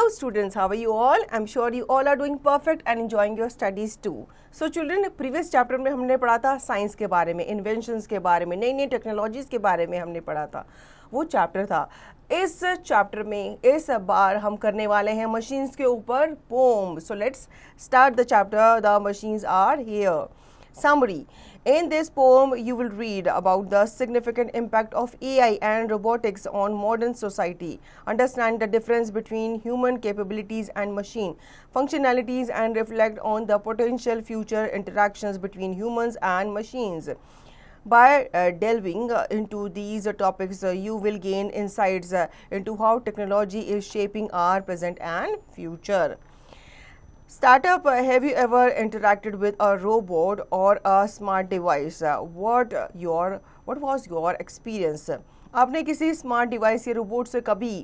Hello students, how are you all? I'm sure you all are doing perfect and enjoying your studies too. So children, previous chapter में हमने पढ़ा था science के बारे में, inventions के बारे में, नई नई टेक्नोलॉजीज के बारे में हमने पढ़ा था. वो चैप्टर था. इस चैप्टर में इस बार हम करने वाले हैं मशीन्स के ऊपर pome. So let's start the chapter. The machines are here. Summary. In this poem, you will read about the significant impact of AI and robotics on modern society, understand the difference between human capabilities and machine functionalities, and reflect on the potential future interactions between humans and machines. By delving into these topics, you will gain insights into how technology is shaping our present and future. Startup, have you ever interacted with a robot or a smart device? What was your experience? आपने किसी smart device या robot से कभी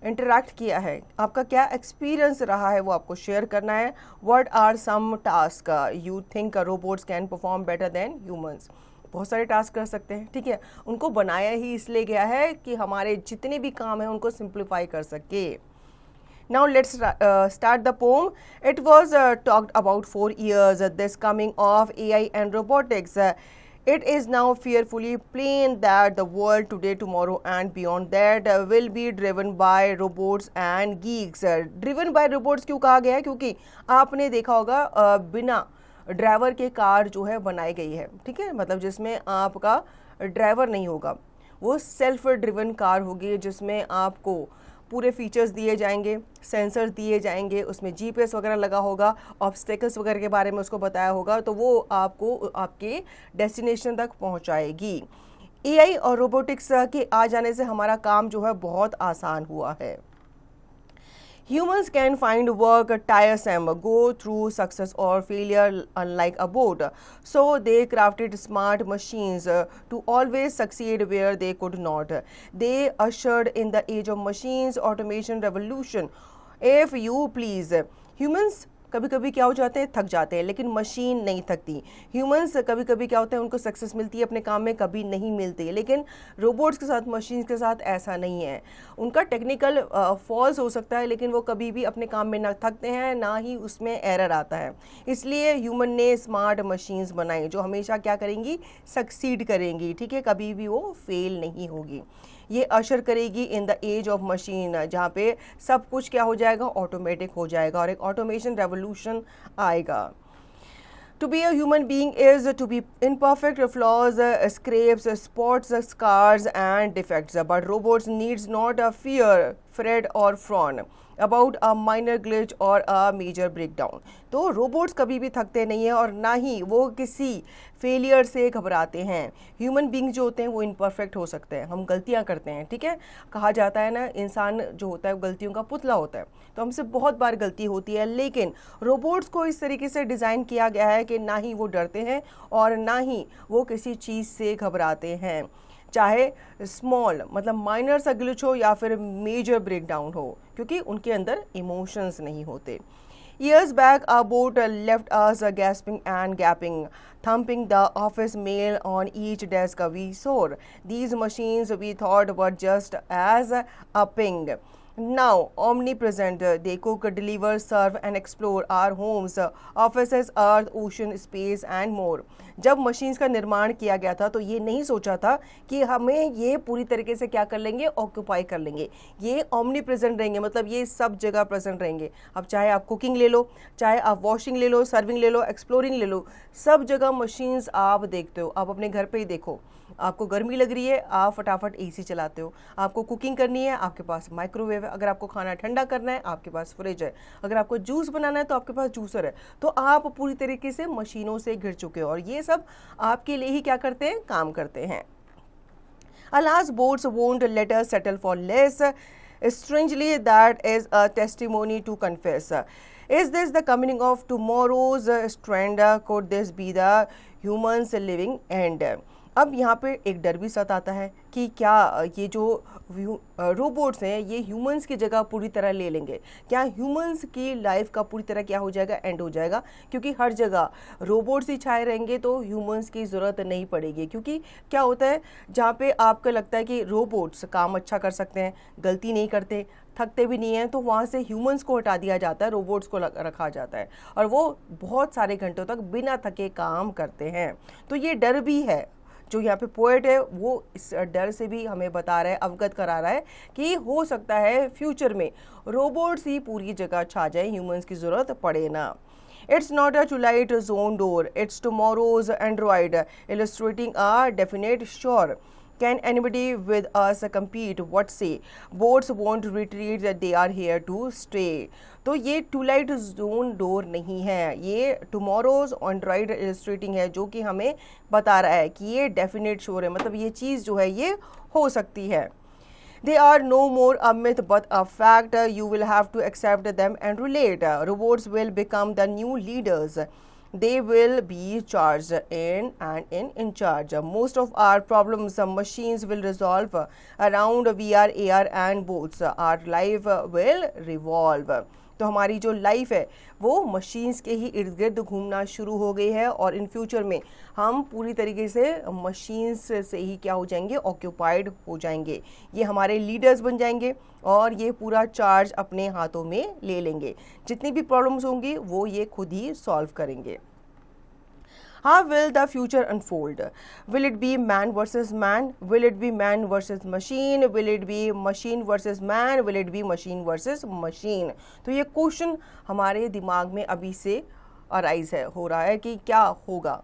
interact किया है? आपका क्या experience रहा है वो आपको शेयर करना है. What are some tasks you think robots can perform better than humans? बहुत सारे टास्क कर सकते हैं, ठीक है. उनको बनाया ही इसलिए गया है कि हमारे जितने भी काम हैं उनको सिंप्लीफाई कर सके. Now let's start the poem. It was talked about for years, this coming of AI and robotics. It is now fearfully plain that the world today, tomorrow and beyond that will be driven by robots and geeks. Driven by robots क्यों कहा गया है? क्योंकि आपने देखा होगा बिना driver के कार जो है बनाई गई है, ठीक है. मतलब जिसमें आपका ड्राइवर नहीं होगा, वो सेल्फ ड्रिवन कार होगी जिसमें आपको पूरे फीचर्स दिए जाएंगे, सेंसर्स दिए जाएंगे, उसमें जीपीएस वगैरह लगा होगा, ऑब्स्टेकल्स वगैरह के बारे में उसको बताया होगा, तो वो आपको आपके डेस्टिनेशन तक पहुंचाएगी. एआई और रोबोटिक्स के आ जाने से हमारा काम जो है बहुत आसान हुआ है. Humans can find work tiresome, go through success or failure unlike a bot. So they crafted smart machines to always succeed where they could not. They ushered in the age of machines, automation revolution. If you please, humans कभी कभी क्या हो जाते हैं, थक जाते हैं, लेकिन मशीन नहीं थकती. ह्यूमंस कभी कभी क्या होता है, उनको सक्सेस मिलती है अपने काम में, कभी नहीं मिलती है. लेकिन रोबोट्स के साथ, मशीन्स के साथ ऐसा नहीं है. उनका टेक्निकल फॉल्स हो सकता है, लेकिन वो कभी भी अपने काम में ना थकते हैं, ना ही उसमें एरर आता है. इसलिए ह्यूमन ने स्मार्ट मशीन्स बनाई जो हमेशा क्या करेंगी, सक्सीड करेंगी, ठीक है. कभी भी वो फेल नहीं होगी. ये अशर करेगी in the age of machine, जहाँ पे सब कुछ क्या हो जाएगा, ऑटोमेटिक हो जाएगा और एक ऑटोमेशन रेवोल्यूशन आएगा. To be a human being is to be imperfect, flaws, scrapes, spots, scars and defects. But robots needs not fear, fret or frown about a minor glitch or a major breakdown. तो robots कभी भी थकते नहीं हैं और ना ही वो किसी फेलियर से घबराते हैं. ह्यूमन बींग जो होते हैं वो इम्परफेक्ट हो सकते हैं, हम गलतियां करते हैं, ठीक है. कहा जाता है ना, इंसान जो होता है वो गलतियों का पुतला होता है, तो हमसे बहुत बार गलती होती है. लेकिन रोबोट्स को इस तरीके से डिज़ाइन किया गया है कि ना ही वो डरते हैं और ना ही वो किसी चीज़ से घबराते हैं, चाहे स्मॉल मतलब माइनर सा ग्लिच हो या फिर मेजर ब्रेकडाउन हो, क्योंकि उनके अंदर इमोशंस नहीं होते. Years back, a bot left us gasping and gaping, thumping the office mail on each desk we saw. These machines we thought were just as upping. Now omnipresent, they cook, deliver, serve and explore our homes, offices, earth, ocean, space and more. जब machines का निर्माण किया गया था तो ये नहीं सोचा था कि हमें ये पूरी तरीके से क्या कर लेंगे, ऑक्यूपाई कर लेंगे. ये ओमनी प्रेजेंट रहेंगे, मतलब ये सब जगह प्रेजेंट रहेंगे. अब चाहे आप कुकिंग ले लो, चाहे आप वॉशिंग ले लो, सर्विंग ले लो, एक्सप्लोरिंग ले लो, सब जगह मशीन्स आप देखते हो. आप अपने घर पे ही देखो, आपको गर्मी लग रही है, आप फटाफट एसी चलाते हो. आपको कुकिंग करनी है, आपके पास माइक्रोवेव है. अगर आपको खाना ठंडा करना है, आपके पास फ्रिज है. अगर आपको जूस बनाना है तो आपके पास जूसर है. तो आप पूरी तरीके से मशीनों से घिर चुके हो और ये सब आपके लिए ही क्या करते हैं, काम करते हैं. Alas, boats won't let us settle for less. Strangely, that is a testimony to confess. Is this the coming of tomorrow's strand? Could this be the human's living end? अब यहाँ पे एक डर भी सताता है कि क्या ये जो रोबोट्स हैं ये ह्यूमंस की जगह पूरी तरह ले लेंगे, क्या ह्यूमंस की लाइफ का पूरी तरह क्या हो जाएगा, एंड हो जाएगा, क्योंकि हर जगह रोबोट्स ही छाए रहेंगे तो ह्यूमंस की ज़रूरत नहीं पड़ेगी। क्योंकि क्या होता है, जहाँ पे आपको लगता है कि रोबोट्स काम अच्छा कर सकते हैं, गलती नहीं करते, थकते भी नहीं हैं, तो वहाँ से ह्यूमंस को हटा दिया जाता है, रोबोट्स को रखा जाता है और वो बहुत सारे घंटों तक बिना थके काम करते हैं। तो ये डर भी है, जो यहाँ पे पोएट है वो इस डर से भी हमें बता रहा है, अवगत करा रहा है कि हो सकता है फ्यूचर में रोबोट्स ही पूरी जगह छा जाए, ह्यूमंस की ज़रूरत पड़े ना। It's not a twilight zone door, it's tomorrow's android, illustrating a definite shore. Can anybody with us compete? What say? Boats won't retreat, that they are here to stay. तो ये twilight zone door नहीं है, ये tomorrow's android illustrating है, जो कि हमें बता रहा है कि ये definite shore है, मतलब ये चीज़ जो है ये हो सकती है। They are no more a myth but a fact. You will have to accept them and relate. Robots will become the new leaders. They will be charged in charge. Most of our problems machines will resolve around VR, AR and boats. Our life will revolve. तो हमारी जो life है वो machines के ही इर्द गिर्द घूमना शुरू हो गई है और इन फ्यूचर में हम पूरी तरीके से मशीन्स से ही क्या हो जाएंगे, ऑक्यूपाइड हो जाएंगे। ये हमारे लीडर्स बन जाएंगे और ये पूरा चार्ज अपने हाथों में ले लेंगे। जितनी भी प्रॉब्लम्स होंगी वो ये खुद ही सॉल्व करेंगे। How will the future unfold? Will it be man versus man? Will it be man versus machine? Will it be machine versus man? Will it be machine versus machine? तो ये question हमारे दिमाग में अभी से arise हो रहा है कि क्या होगा।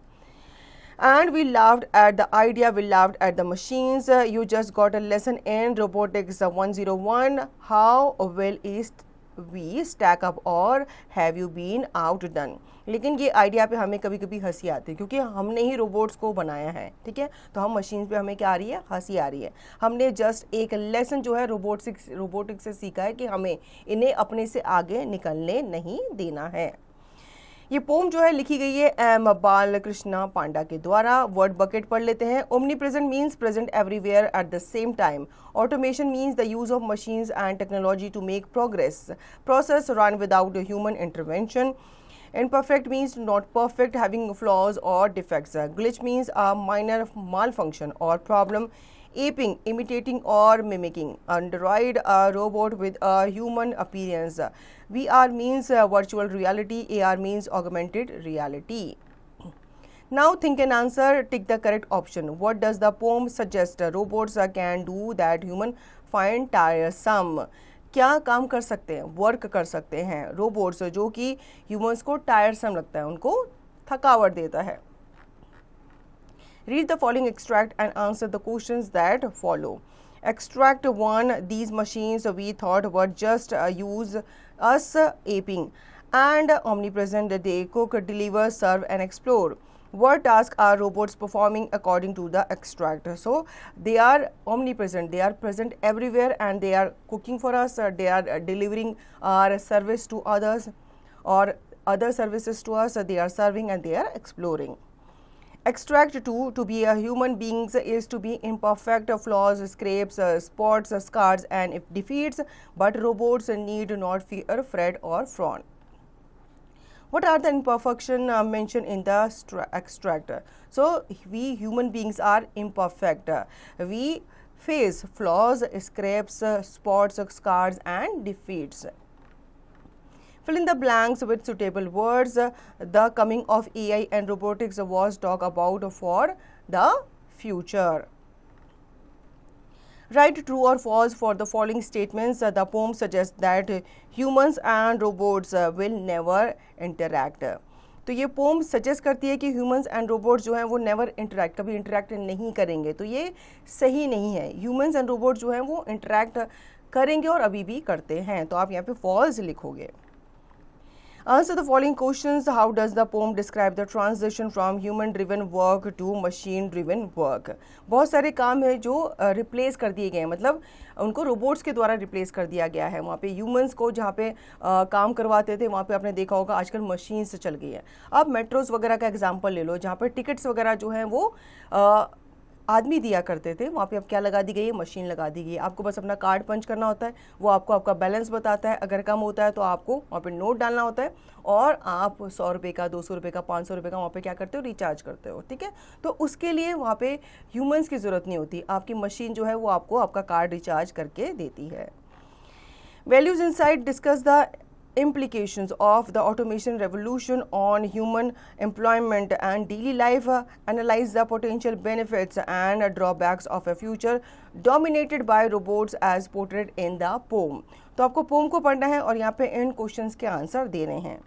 And we laughed at the idea, we laughed at the machines. You just got a lesson in robotics 101. How well is we stack up or have you been outdone? लेकिन ये आइडिया पे हमें कभी कभी हंसी आती है क्योंकि हमने ही रोबोट्स को बनाया है, ठीक है, तो हम मशीन पे हमें क्या आ रही है, हंसी आ रही है। हमने जस्ट एक लेसन जो है रोबोटिक्स से सीखा है कि हमें इन्हें अपने से आगे निकलने नहीं देना है। ये पोम जो है लिखी गई है एम बालकृष्ण पांडा के द्वारा। वर्ड बकेट पढ़ लेते हैं। Omnipresent means present everywhere at the same time. Automation means the use of machines and technology to make progress. Process run without human intervention. Imperfect means not perfect, having flaws or defects. Glitch means a minor malfunction or problem. Aping, imitating or mimicking. Android, a robot with a human appearance. VR means virtual reality. AR means augmented reality. Now think and answer. Tick the correct option. What does the poem suggest? Robots can do that human find tiresome. क्या काम कर सकते हैं, work कर सकते हैं robots जो कि ह्यूमंस को टायरसम लगता है, उनको थकावट देता है। Read the following extract and answer the questions that follow. Extract 1. These machines we thought were just use us aping and omnipresent. They cook, deliver, serve and explore. What tasks are robots performing according to the extract? So they are omnipresent, they are present everywhere and they are cooking for us, they are delivering our service to others or other services to us, they are serving and they are exploring. Extract 2. To be a human being is to be imperfect, flaws, scrapes, spots, scars and defeats, but robots need not fear, fret or frown. What are the imperfections mentioned in the extract? So we human beings are imperfect. We face flaws, scrapes, spots, scars and defeats. Fill in the blanks with suitable words. The coming of AI and robotics was talked about for the future. Write true or false for the following statements. The poem suggests that humans and robots will never interact. तो ये pome suggest करती है कि humans and robots जो हैं वो never interact, कभी interact नहीं करेंगे, तो ये सही नहीं है। ह्यूमंस एंड रोबोट्स जो हैं वो इंटरैक्ट करेंगे और अभी भी करते हैं, तो आप यहाँ पे फॉल्स लिखोगे। Answer the following questions. How does the poem describe the transition from human driven work to machine driven work? बहुत सारे काम है जो रिप्लेस कर दिए गए हैं, मतलब उनको रोबोट्स के द्वारा रिप्लेस कर दिया गया है। वहाँ पे ह्यूमंस को जहाँ पे काम करवाते थे वहाँ पे आपने देखा होगा आजकल मशीन से चल गई है। अब मेट्रोस वगैरह का एग्जांपल ले लो, जहाँ पे टिकट्स वगैरह जो हैं वो आदमी दिया करते थे, वहाँ पे अब क्या लगा दी गई है, मशीन लगा दी गई है। आपको बस अपना कार्ड पंच करना होता है, वो आपको आपका बैलेंस बताता है, अगर कम होता है तो आपको वहाँ पे नोट डालना होता है और आप 100 रुपये का, 200 रुपये का, 500 रुपये का वहाँ पे क्या करते हो, रिचार्ज करते हो, ठीक है। तो उसके लिए वहाँ पे ह्यूमंस की ज़रूरत नहीं होती, आपकी मशीन जो है वो आपको आपका कार्ड रिचार्ज करके देती है। Values Insight discuss the implications of the automation revolution on human employment and daily life, analyze the potential benefits and drawbacks of a future dominated by robots as portrayed in the poem। तो आपको pome को पढ़ना है और यहाँ पे इन questions के answer देने हैं।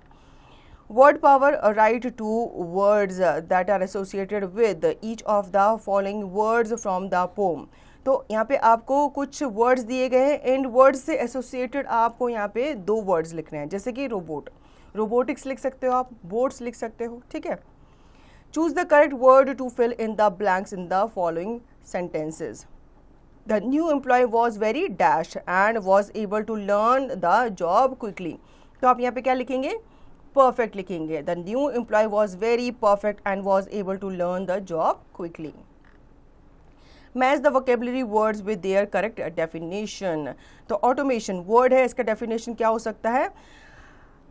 Word power, write 2 words that are associated with each of the following words from the poem। तो यहाँ पे आपको कुछ वर्ड्स दिए गए हैं, इन वर्ड्स से एसोसिएटेड आपको यहाँ पे 2 वर्ड्स लिखने हैं, जैसे कि रोबोट, रोबोटिक्स लिख सकते हो आप, बोट्स लिख सकते हो, ठीक है। Choose the correct word to fill in the blanks in the following sentences. The new employee was very dash and was able to learn the job quickly. तो आप यहाँ पे क्या लिखेंगे, परफेक्ट लिखेंगे। The new employee was very perfect and was able to learn the job quickly. Match the vocabulary words with their correct definition. तो automation word है, इसका डेफिनेशन क्या हो सकता है,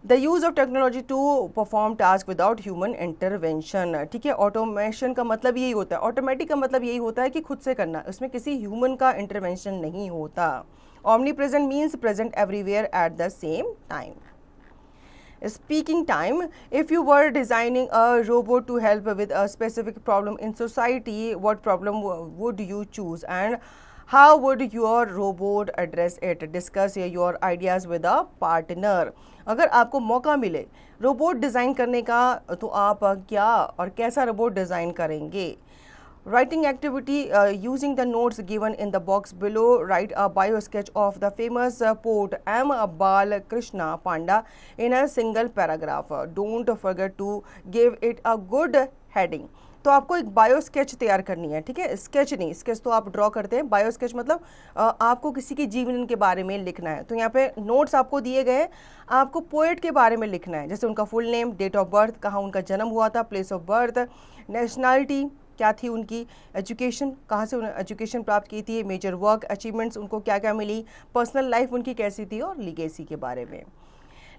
the use of technology to perform task without human intervention, ठीक है। Automation का मतलब यही होता है, ऑटोमेटिक का मतलब यही होता है कि खुद से करना, उसमें किसी ह्यूमन का इंटरवेंशन नहीं होता। Omni present means present everywhere at the same time. Speaking time, if you were designing a robot to help with a specific problem in society, what problem would you choose and how would your robot address it? Discuss your ideas with a partner। अगर आपको मौका मिले robot design करने का तो आप क्या और कैसा रोबोट डिज़ाइन करेंगे। Writing activity, using the notes given in the box below, write a bio sketch of the famous poet M. Balakrishna Panda in a single paragraph. Don't forget to give it a good heading। तो आपको एक bio sketch तैयार करनी है, ठीक है। Sketch नहीं, sketch तो आप ड्रॉ करते हैं, बायो स्केच मतलब आपको किसी की जीवन के बारे में लिखना है। तो यहाँ पे नोट्स आपको दिए गए हैं, आपको पोएट के बारे में लिखना है, जैसे उनका full name, date of birth, कहाँ उनका जन्म हुआ था, प्लेस ऑफ बर्थ, नेशनैलिटी क्या थी उनकी, एजुकेशन कहाँ से उन्होंने एजुकेशन प्राप्त की थी, मेजर वर्क अचीवमेंट्स उनको क्या क्या मिली, पर्सनल लाइफ उनकी कैसी थी और लीगेसी के बारे में।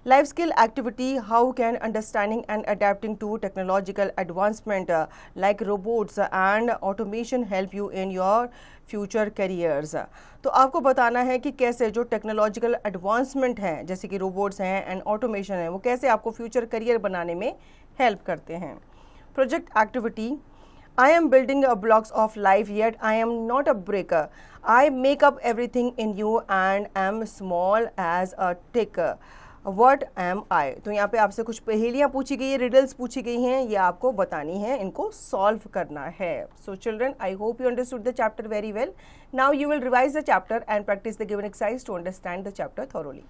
Life skill activity, how can understanding and adapting to technological advancement like robots and automation help you in your future careers. तो आपको बताना है कि कैसे जो टेक्नोलॉजिकल एडवांसमेंट हैं, जैसे कि रोबोट्स हैं एंड ऑटोमेशन है, वो कैसे आपको फ्यूचर करियर बनाने में हेल्प करते हैं। Project activity, I am building blocks of life, yet I am not a breaker. I make up everything in you and am small as a tick. What am I? तो यहाँ पे आपसे कुछ पहेलियाँ पूछी गई है, रिडल्स पूछी गई हैं, ये आपको बतानी है, इनको सॉल्व करना है। So children, I hope you understood the chapter very well. Now you will revise the chapter and practice the given exercise to understand the chapter thoroughly.